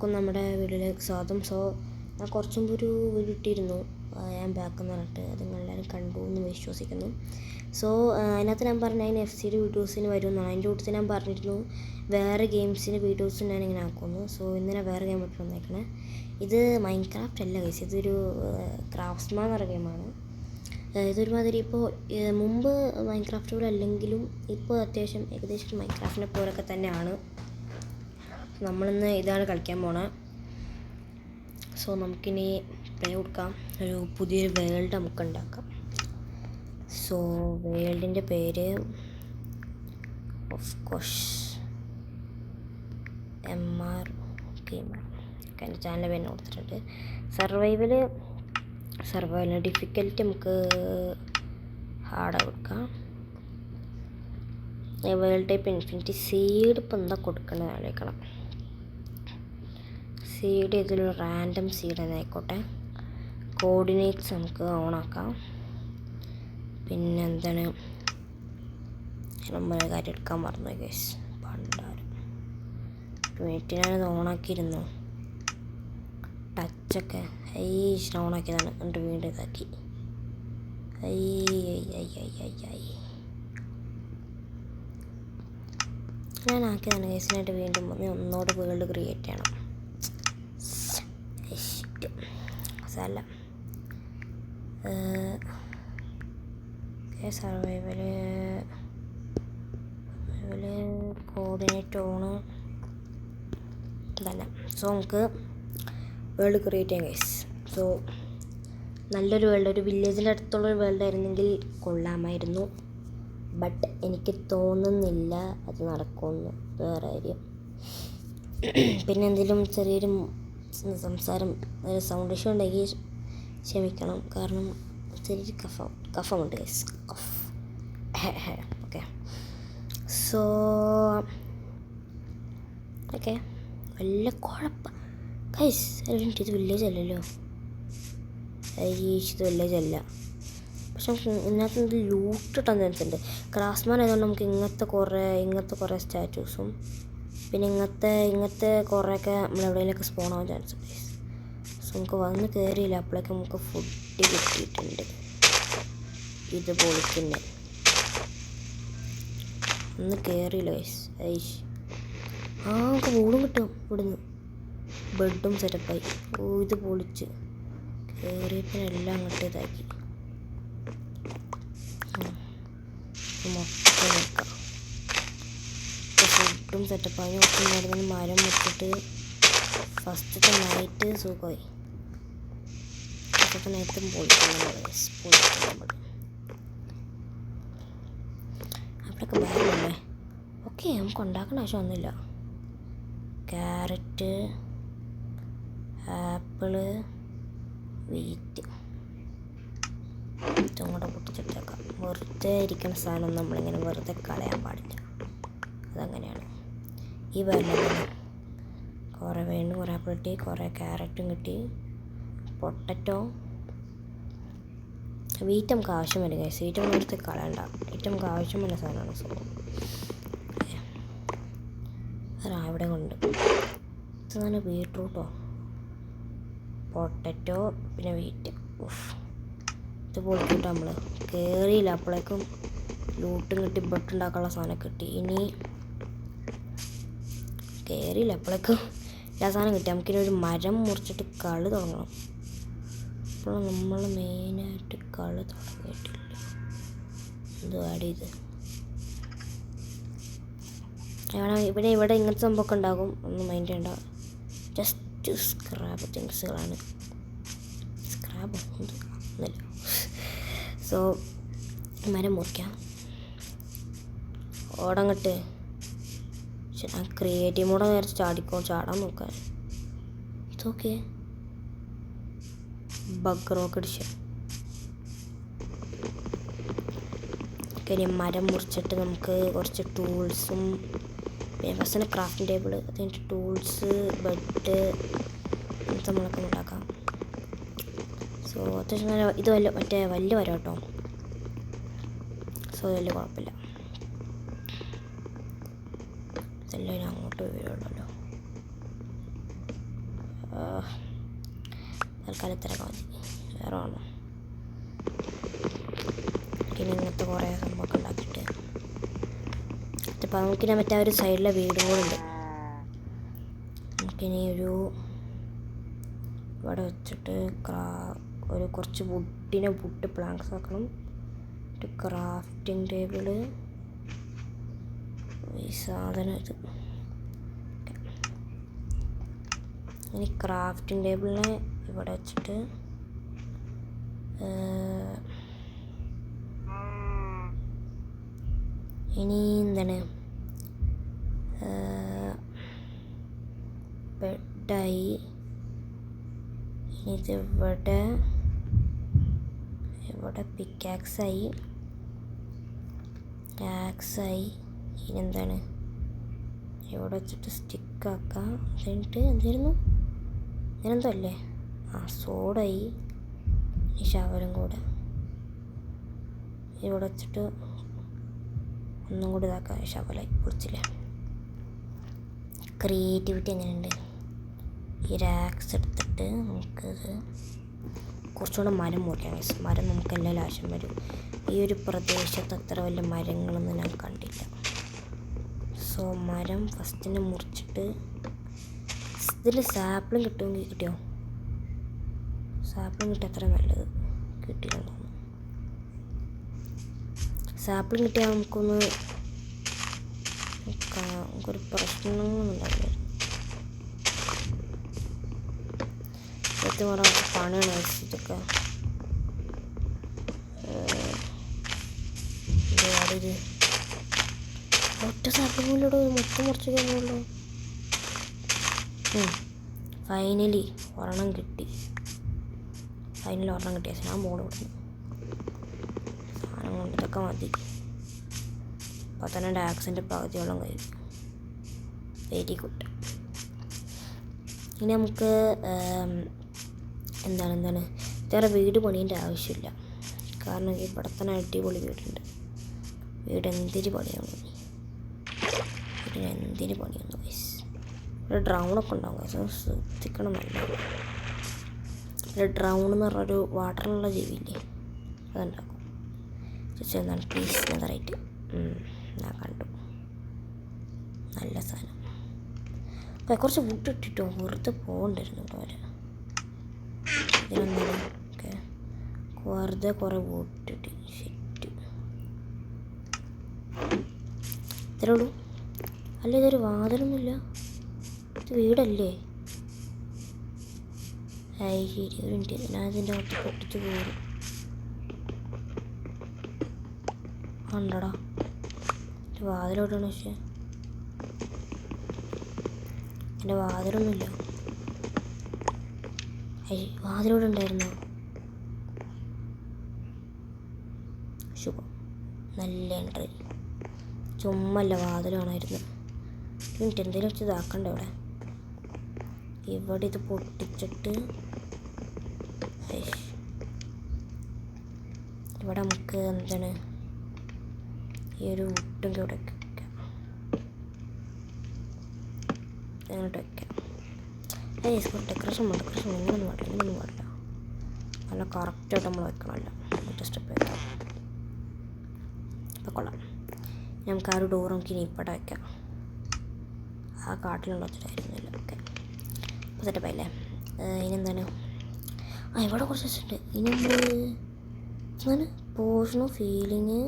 എല്ലാവർക്കും നമ്മുടെ വീഡിയോയിലേക്ക് സ്വാഗതം. ഞാൻ കുറച്ചും ഒരു വീഡിയോ ഇട്ടിരുന്നു, ഞാൻ ബാക്ക് എന്ന് പറഞ്ഞിട്ട്. അത് നിങ്ങളെല്ലാവരും കണ്ടു എന്ന് വിശ്വസിക്കുന്നു. അതിനകത്ത് ഞാൻ പറഞ്ഞ അതിന് FC വീഡിയോസിന് വരുമെന്നാണ്. അതിൻ്റെ കൂട്ടത്തിൽ ഞാൻ പറഞ്ഞിരുന്നു വേറെ ഗെയിംസിന് വീഡിയോസ് ഞാനിങ്ങനെ ആക്കുന്നു. ഇന്ന് ഞാൻ വേറെ ഗെയിം ഇട്ട് വന്നേക്കണേ. ഇത് മൈൻക്രാഫ്റ്റ് അല്ല ഗൈസ്, ഇതൊരു ക്രാഫ്റ്റ്സ്മാൻ എന്ന് പറയുന്ന ഗെയിമാണ്. ഇതൊരുമാതിരി ഇപ്പോൾ മുമ്പ് മൈൻക്രാഫ്റ്റ് പോലെ അല്ലെങ്കിലും ഇപ്പോൾ അത്യാവശ്യം ഏകദേശം മൈൻക്രാഫ്റ്റിനെ പോലൊക്കെ തന്നെയാണ്. നമ്മളിന്ന് ഇതാണ് കളിക്കാൻ പോണത്. നമുക്കിനി പ്ലേ കൊടുക്കാം. ഒരു പുതിയൊരു വേൾഡ് നമുക്ക് ഉണ്ടാക്കാം. വേൾഡിൻ്റെ പേര് ഓഫ് കോഴ്സ് MR ഗെയിമർ. എൻ്റെ ചാനലിൻ്റെ പേര് കൊടുത്തിട്ടുണ്ട്. സർവൈവൽ ഡിഫിക്കൽറ്റി നമുക്ക് ഹാർഡ് കൊടുക്കാം. World type infinity. സീഡ് ഇപ്പം എന്താ കൊടുക്കേണ്ടത് ആലോചിക്കണം. സീഡ് ഇതിലൊരു റാൻഡം സീഡ് തന്നെ ആയിക്കോട്ടെ. കോർഡിനേറ്റ്സ് നമുക്ക് ഓണാക്കാം. പിന്നെ എന്താണ് നമ്മൾ കാര്യം എടുക്കാൻ മറന്നു ഗൈസ്, പണ്ടാരും വീട്ടിനാണിത് ഓണാക്കിയിരുന്നു. ടച്ചൊക്കെ ഓണാക്കിയതാണ്, എന്നിട്ട് വീണ്ടും ഇതാക്കി. ഞാൻ ആക്കിയതാണ് ഗൈസിനായിട്ട്. വീണ്ടും ഒന്നോട് വേൾഡ് ക്രിയേറ്റ് ചെയ്യണം. അല്ല സർവൈവല് കോർഡിനേറ്റ് ഓണ് തന്നെ. നമുക്ക് വേൾഡ് ക്രിയേറ്റ് ചെയ്യാം ഗൈസ്. നല്ലൊരു വേൾഡ്, ഒരു വില്ലേജിൻ്റെ അടുത്തുള്ളൊരു വേൾഡ് ആയിരുന്നെങ്കിൽ കൊള്ളാമായിരുന്നു. ബട്ട് എനിക്ക് തോന്നുന്നില്ല അത് നടക്കുമെന്ന്. വേറെ കാര്യം. പിന്നെ എന്തെങ്കിലും ചെറിയൊരു സംസാരം, ഒരു സൗണ്ട് ഇഷ്യൂ ഉണ്ടെങ്കിൽ ക്ഷമിക്കണം. കാരണം ചെറിയൊരു കഫമുണ്ട് ഗൈസ്. ഓക്കെ ഓക്കെ വല്ല കുഴപ്പം ഗൈസ്. ഇത് വില്ലേജ് അല്ലല്ലോ. ഇത് വില്ലേജ് അല്ല. പക്ഷെ ഇതിനകത്ത് ലൂട്ട് ഇട്ടാൻ ചാൻസുണ്ട്. ക്രാഫ്റ്റ്സ്മാൻ ആയതുകൊണ്ട് നമുക്ക് ഇങ്ങനത്തെ കുറേ സ്റ്റാറ്റൂസും പിന്നെ ഇങ്ങനത്തെ കുറേയൊക്കെ നമ്മളെവിടെയെങ്കിലൊക്കെ സ്പോൺ ആവാൻ ചാൻസ് ഉണ്ട്. നമുക്ക് വന്ന് കയറിയില്ല, അപ്പോഴേക്കും നമുക്ക് ഫുഡ് കിട്ടിയിട്ടുണ്ട്. ഇത് പൊളിക്കുന്ന ഒന്ന് കയറിയില്ല ഗൈസ്. നമുക്ക് ബോളും കിട്ടും ഇവിടുന്ന്. ബെഡും സെറ്റപ്പായി. ഇത് പൊളിച്ച് കയറിയപ്പോൾ എല്ലാം അങ്ങോട്ട് ഇതാക്കി മൊത്തം വെക്കാം. ഫുഡും സെറ്റപ്പായി. ഒക്കെ നടന്ന് മരം മുട്ടിട്ട് ഫസ്റ്റത്തെ നൈറ്റ് സുഖമായി. ഫസ്റ്റത്തെ നൈറ്റും പൊളിക്കണം നമ്മൾ. അവിടെയൊക്കെ വേറെയല്ലേ. ഓക്കെ, നമുക്ക് ഉണ്ടാക്കേണ്ട ആവശ്യമൊന്നുമില്ല. ക്യാരറ്റ്, ആപ്പിള്, വീറ്റ് ഇതും കൂടെ പൊട്ടിച്ചിട്ടേക്കാം. വെറുതെ ഇരിക്കുന്ന സാധനം നമ്മളിങ്ങനെ വെറുതെ കളയാൻ പാടില്ല. അതങ്ങനെയാണ്. ഈ വേൾഡിൽ കുറേ ആപ്പിൾ കിട്ടി, കുറേ ക്യാരറ്റും കിട്ടി, പൊട്ടറ്റോ, വീറ്റ് നമുക്ക് ആവശ്യം വരും ഗൈസ്. വീറ്റ് എടുത്ത് കളയണ്ട. വീറ്റ് നമുക്ക് ആവശ്യം വരുന്ന സാധനമാണ്. അവിടെ കൊണ്ട് ഇതാണ് ബീട്രൂട്ടോ, പൊട്ടറ്റോ, പിന്നെ വീറ്റ്. ഇത് പൊളിക്കിട്ട് നമ്മൾ കയറിയില്ല, അപ്പോഴേക്കും ലൂട്ടും കിട്ടി, ബെട്ടുണ്ടാക്കാനുള്ള സാധനം കിട്ടി. ഇനി കയറിയില്ല, അപ്പോഴേക്കും എല്ലാ സാധനം കിട്ടി. നമുക്കിനി ഒരു മരം മുറിച്ചിട്ട് കളി തുടങ്ങണം. അപ്പോൾ നമ്മൾ മെയിനായിട്ട് കളി തുടങ്ങിയിട്ടില്ല. എന്ത് ആഡ് ചെയ്ത് ഇവിടെ ഇങ്ങനത്തെ സംഭവമൊക്കെ ഉണ്ടാകും. ഒന്നും മൈൻഡ് ചെയ്യണ്ട. Just scrap തിങ്സുകളാണ്. സ്ക്രാബ് ഒന്നുമില്ല. മരം മുറിക്കാം. ഓടങ്ങട്ട്. പക്ഷെ ഞാൻ ക്രിയേറ്റീവ് മോഡ് വിചാരിച്ച് ചാടാൻ നോക്കാൻ. ഇതൊക്കെ ബഗ് റോക്ക് അടിച്ച. ഇനി മരം മുറിച്ചിട്ട് നമുക്ക് കുറച്ച് ടൂൾസും പിന്നെ ഫസ്റ്റ് തന്നെ ക്രാഫ്റ്റിംഗ് ടേബിൾ, അത് കഴിഞ്ഞിട്ട് ടൂൾസ്, ബെഡ്, അങ്ങനത്തെ നമ്മളൊക്കെ ഉണ്ടാക്കാം. അത്യാവശ്യം നല്ല ഇത് വലിയ വരം കേട്ടോ. വലിയ കുഴപ്പമില്ല. ഇതെല്ലാം അങ്ങോട്ട് വരുള്ളൂ. തൽക്കാലം ഇത്രയൊക്കെ മതി, വേറെ വേണം. പിന്നെ ഇങ്ങനത്തെ കുറേ സംഭവമൊക്കെ ഉണ്ടാക്കിയിട്ട് ഇപ്പം നമുക്കിനി മറ്റേ ഒരു സൈഡിലെ വീടും കൂടെ ഉണ്ട്. നമുക്കിനി ഇവിടെ വെച്ചിട്ട് കുറച്ച് വുഡ് പ്ലാങ്ക്സ് ആക്കണം. ഒരു ക്രാഫ്റ്റിംഗ് ടേബിള്, ഈ സാധനം ഇത്. ഇനി ക്രാഫ്റ്റിംഗ് ടേബിളിനെ ഇവിടെ വെച്ചിട്ട് ഇനി എന്താണ് ബെഡായി. ഇനി ഇത് ഇവിടെ പിക്കാക്സായി. ഇനി എന്താണ് ഇവിടെ വെച്ചിട്ട് സ്റ്റിക്കാക്കാം. എന്നിട്ട് എന്തായിരുന്നു ഇങ്ങനെന്തോ അല്ലേ, സോഡായി. ഈ ഷവറും കൂടെ ഇവിടെ വെച്ചിട്ട് ഒന്നും കൂടി ഇതാക്കാം. ഷവലായി പൊളിച്ചില്ലേ. ക്രിയേറ്റിവിറ്റി എങ്ങനെയുണ്ട്. ഈ റാക്സ് എടുത്തിട്ട് നമുക്കത് കുറച്ചുകൂടെ മരം മുറിക്കാം. മരം നമുക്ക് എല്ലാവരും ആവശ്യം വരും. ഈ ഒരു പ്രദേശത്ത് അത്ര വലിയ മരങ്ങളൊന്നും ഞാൻ കണ്ടില്ല. സോ മരം ഫസ്റ്റിന് മുറിച്ചിട്ട് ഇതിൻ്റെ സാപ്പിളും കിട്ടുമെങ്കിൽ കിട്ടിയോ? സാപ്പിളും കിട്ടിയ അത്ര നല്ലത്. കിട്ടിയിട്ടുണ്ടോ? സാപ്പിളും കിട്ടിയാൽ നമുക്കൊരു പ്രശ്നമൊന്നും ഉണ്ടാവില്ല. ഏറ്റവും കുറച്ച് പണിയാണ് ഇതൊക്കെ. ഒറ്റ സാപ്പിളിലൂടെ മൊത്തം മുറിച്ച് കഴിഞ്ഞുള്ളൂ. ഫൈനലി ഒരെണ്ണം കിട്ടി. ഞാൻ ബോർഡ് കൊടുത്തു. സാധനം കൊണ്ട് ഇതൊക്കെ മതി. അപ്പോൾ തന്നെ ടാക്സിൻ്റെ പകുതിയോളം കഴിഞ്ഞു. Very good. ഇനി നമുക്ക് എന്താണ് വേറെ വീട് പണീൻ്റെ ആവശ്യമില്ല. കാരണം ഇവിടെ തന്നെ അടിപൊളി വീടുണ്ട്. വീട് എന്തിന് പണിയാണ് ഗൈസ്. ഇവിടെ ഡ്രൗണൊക്കെ ഉണ്ടാവും ഗൈസ്, ശ്രദ്ധിക്കണം. നല്ല ഡ്രൗൺ എന്ന് പറഞ്ഞൊരു വാട്ടറിലുള്ള ജീവിയില്ലേ, അതുണ്ടാക്കും. ചേച്ചി എന്താണ് പ്ലീസ് നെതറൈറ്റ്. ഞാൻ കണ്ടു, നല്ല സാധനം. കുറച്ച് വുഡ് ഇട്ടിട്ടോ, വെറുതെ പോകണ്ടായിരുന്നു കേട്ടോ അവര്. ഇതിനൊന്നും ഓക്കെ വെറുതെ കുറേ വുഡ് ഇട്ടി. ഷെറ്റ് ഇത്രേ ഉള്ളൂ. അല്ല ഇതൊരു വാതിലൊന്നുമില്ല, ഇത് വീടല്ലേ? ശരി, ഒരു മിനിറ്റ്, ഞാൻ ഇതിൻ്റെ അകത്ത് പൊട്ടിച്ച് പോരും. ഉണ്ടടാ വാതിലോട്ടാണ്, പക്ഷേ എൻ്റെ വാതിലൊന്നുമില്ല. വാതിലോടെ ഉണ്ടായിരുന്നോ? ശുഭം, നല്ല എൻട്രി. ചുമ്മല്ല, വാതിലാണായിരുന്നു. മിനിറ്റ് എന്തെങ്കിലും വെച്ച് ഇതാക്കണ്ട. ഇവിടെ ഇത് പൊട്ടിച്ചിട്ട് ഇവിടെ നമുക്ക് എന്താണ് ഈ ഒരു വുഡും ഇവിടെ വയ്ക്കാം, അങ്ങോട്ട് വയ്ക്കാം. ഡെക്കറേഷൻ ഇങ്ങനൊന്നും പാടില്ല. നല്ല കറക്റ്റായിട്ട് നമ്മൾ വെക്കണമല്ല. മറ്റേ സ്റ്റെപ്പ് വയ്ക്കാം. ഇപ്പം കൊള്ളാം. നമുക്ക് ആ ഒരു ഡോർ നമുക്ക് ഇനി ഇപ്പോഴത്തെ വയ്ക്കാം. ആ കാട്ടിലുള്ള ഒത്തിരിയായിരുന്നില്ല. ഓക്കെ, അപ്പോൾ സെറ്റപ്പായില്ലേ. ഇനി എന്താണ് ഇവിടെ കുറച്ച് വെച്ചിട്ടുണ്ട്. ഇനി എന്താണ് portion of feeling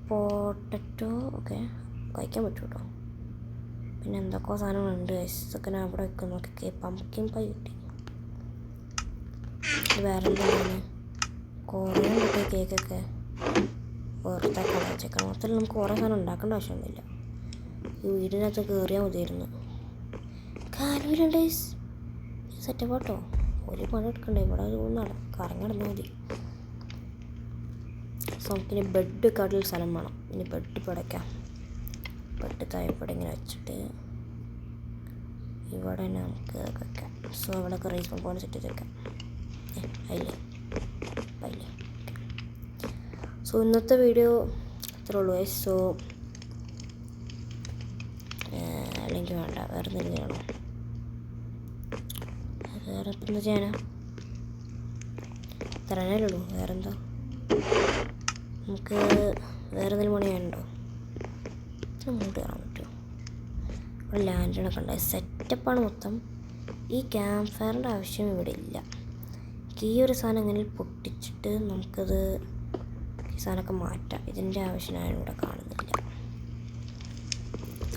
potato. Okay, കഴിക്കാൻ പറ്റും കേട്ടോ. പിന്നെ എന്തൊക്കെ സാധനങ്ങളുണ്ട് ഇതൊക്കെ ഞാൻ അവിടെ വെക്കുന്നു. ഓക്കെ, പംകിൻ പൈ കിട്ടി. വേറെ എന്താണ് കുറേ കിട്ടിയ കേക്കൊക്കെ വെറുതെ കളച്ചേക്കണം. മൊത്തത്തിൽ നമുക്ക് കുറേ സാധനം ഉണ്ടാക്കേണ്ട ആവശ്യമൊന്നുമില്ല. ഈ വീടിനകത്ത് കയറിയാൽ മതിയായിരുന്നു. കാലുവിലുണ്ട് സെറ്റപ്പ് കേട്ടോ. ഒരു പണി എടുക്കണ്ടേ, ഇവിടെ കറങ്ങി നടന്നാൽ മതി. സോ നമുക്കിനി ബെഡ് കടൽ സ്ഥലം വേണം. ഇനി ബെഡ് പടയ്ക്കാം. ബെഡ് താഴെപ്പടെ ഇങ്ങനെ വെച്ചിട്ട് ഇവിടെ തന്നെ നമുക്ക് വെക്കാം. സോ ഇവിടെയൊക്കെ റേസ് പോലെ സെറ്റ് ചെയ്ത് വെക്കാം. അതില്ലേ അതില്ലേ. സോ ഇന്നത്തെ വീഡിയോ അത്രേ ഉള്ളൂ. സോ അല്ലെങ്കിൽ വേണ്ട, വേറെ എന്തെങ്കിലും ചെയ്യണോ? വേറെ ഇപ്പം എന്താ ചെയ്യാനാ? ഇത്രയേ ഉള്ളൂ. വേറെന്താ? നമുക്ക് വേറെ എന്തെങ്കിലും പണി ചെയ്യാനുണ്ടോ? ഇത്ര മുന്നോട്ട് കയറാൻ പറ്റുമോ? ഇവിടെ ലാൻഡ്രണൊക്കെ ഉണ്ട്. സെറ്റപ്പാണ് മൊത്തം. ഈ ക്യാമ്പ് ഫയറിൻ്റെ ആവശ്യം ഇവിടെ ഇല്ല. ഈ ഒരു സാധനം എങ്ങനെ പൊട്ടിച്ചിട്ട് നമുക്കത് ഈ സാധനമൊക്കെ മാറ്റാം. ഇതിൻ്റെ ആവശ്യം ഞാൻ ഇവിടെ കാണുന്നില്ല.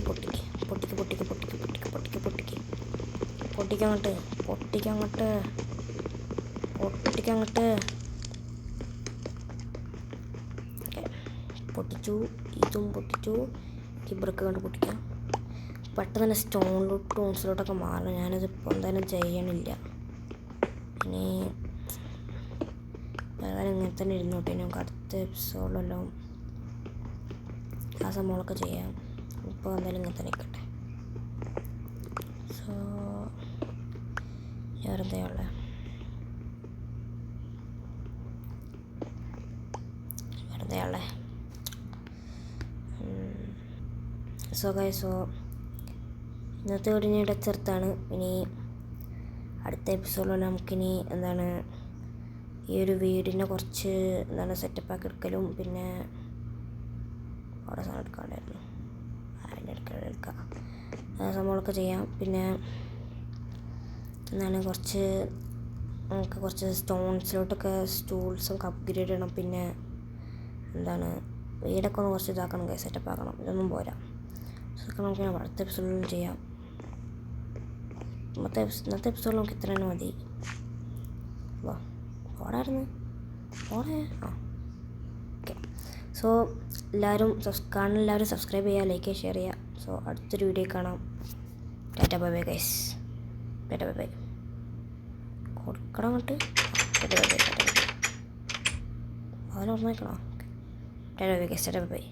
പൊട്ടിക്ക് പൊട്ടിക്ക് പൊട്ടിക്ക് പൊട്ടിക്ക് പൊട്ടിക്ക് പൊട്ടിക്ക് പൊട്ടിക്ക് പൊട്ടിക്കങ്ങോട്ട് പൊട്ടിക്കങ്ങോട്ട് പൊട്ടിക്കങ്ങോട്ട്. ഓക്കെ, പൊട്ടിച്ചു. ഇതും പൊട്ടിച്ചു. കിബറൊക്കെ കണ്ട് പൊട്ടിക്കാം. പെട്ടെന്ന് തന്നെ ടോൺസിലോട്ടൊക്കെ മാറണം. ഞാനതിപ്പോൾ എന്തായാലും ചെയ്യണില്ല. ഇനി വേറെ ഇങ്ങനെ തന്നെ ഇരുന്നോട്ടെ. നമുക്ക് അടുത്ത എപ്പിസോഡിലെല്ലാം ആ സംഭവങ്ങളൊക്കെ ചെയ്യാം. ഇപ്പോൾ എന്തായാലും ഇങ്ങനെ തന്നെ നിൽക്കട്ടെ. സോ വേറെന്താ ഉള്ളത്? വേറെന്താ ഉള്ളത്? സോ ഇന്നത്തെ വീഡിയോ ഞാൻ ഇവിടെ ചേർത്താണ്. ഇനി അടുത്ത എപ്പിസോഡിൽ നമുക്കിനി എന്താണ് ഈ ഒരു വീടിനെ കുറച്ച് എന്താണ് സെറ്റപ്പാക്കി എടുക്കലും പിന്നെ അവിടെ സാധനം എടുക്കാണ്ടായിരുന്നു. അതിൻ്റെ എടുക്കാം സംഭവങ്ങളൊക്കെ ചെയ്യാം. പിന്നെ എന്താണ് നമുക്ക് കുറച്ച് സ്റ്റോൺസിലോട്ടൊക്കെ സ്റ്റൂൾസൊക്കെ അപ്ഗ്രേഡ് ചെയ്യണം. പിന്നെ എന്താണ് വീടൊക്കെ ഒന്ന് കുറച്ച് ഇതാക്കണം, സെറ്റപ്പ് ആക്കണം. ഇതൊന്നും പോരാ. അതൊക്കെ നമുക്ക് അടുത്ത എപ്പിസോഡിലും ചെയ്യാം. ഇന്നത്തെ എപ്പിസോഡിൽ നമുക്ക് ഇത്ര തന്നെ മതി. വാ ഓടായിരുന്നു ഓടേ. ഓക്കെ, സോ എല്ലാവരും സബ്സ്ക്രൈബ് ചെയ്യുക, ലൈക്ക് ചെയ്യുക, ഷെയർ ചെയ്യുക. സോ അടുത്തൊരു വീഡിയോ കാണാം. Tata bye bye guys. Tata bye bye. കൊടുക്കണം അങ്ങോട്ട്. Tata bye bye. അതിന് ഓർമ്മ വയ്ക്കണോ? Tata bye bye guys. Tata bye by.